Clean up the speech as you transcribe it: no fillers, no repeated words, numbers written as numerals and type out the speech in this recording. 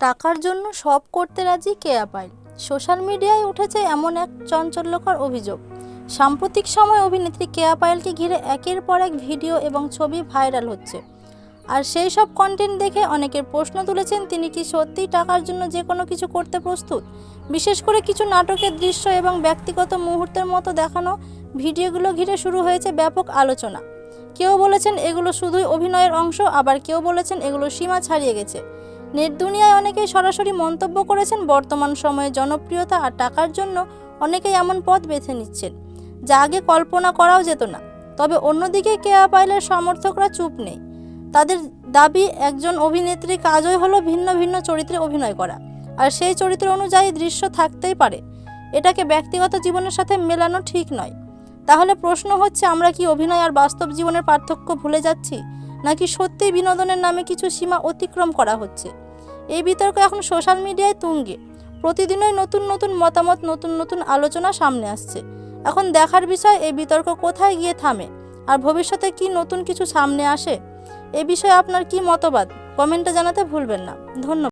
টাকার জন্য সব করতে রাজি কেয়া পায়েল। সোশ্যাল মিডিয়ায় উঠেছে এমন এক চাঞ্চল্যকর অভিযোগ। সাম্প্রতিক সময়ে অভিনেত্রী কেয়া পায়েলকে ঘিরে একের পর এক ভিডিও এবং ছবি ভাইরাল হচ্ছে। আর সেই সব কন্টেন্ট দেখে অনেকের প্রশ্ন তুলেছেন, তিনি কি সত্যিই টাকার জন্য যে কোনো কিছু করতে প্রস্তুত? বিশেষ করে কিছু নাটকের দৃশ্য এবং ব্যক্তিগত মুহূর্তের মতো দেখানো ভিডিওগুলো ঘিরে শুরু হয়েছে ব্যাপক আলোচনা। কেউ বলেছেন এগুলো শুধুই অভিনয়ের অংশ, আবার কেউ বলেছেন এগুলো সীমা ছাড়িয়ে গেছে। নেট দুনিয়ায় অনেকেই সরাসরি মন্তব্য করেছেন, বর্তমান সময়ে জনপ্রিয়তা আর টাকার জন্য অনেকেই এমন পথ বেছে নিচ্ছেন যা আগে কল্পনা করাও যেত না। তবে অন্যদিকে কেয়া পায়েলের সমর্থকরা চুপ নেই। তাদের দাবি, একজন অভিনেত্রীর কাজই হলো ভিন্ন ভিন্ন চরিত্রে অভিনয় করা, আর সেই চরিত্র অনুযায়ী দৃশ্য থাকতেই পারে। এটাকে ব্যক্তিগত জীবনের সাথে মেলানো ঠিক নয়। তাহলে প্রশ্ন হচ্ছে, আমরা কি অভিনয় আর বাস্তব জীবনের পার্থক্য ভুলে যাচ্ছি, নাকি সত্যিই বিনোদনের নামে কিছু সীমা অতিক্রম করা হচ্ছে? এই বিতর্ক এখন সোশ্যাল মিডিয়ায় তুঙ্গে। প্রতিদিনই নতুন নতুন মতামত, নতুন নতুন আলোচনা সামনে আসছে। এখন দেখার বিষয় এই বিতর্ক কোথায় গিয়ে থামে, আর ভবিষ্যতে কি নতুন কিছু সামনে আসে। এ বিষয়ে আপনার কি মতবাদ কমেন্টে জানাতে ভুলবেন না। ধন্যবাদ।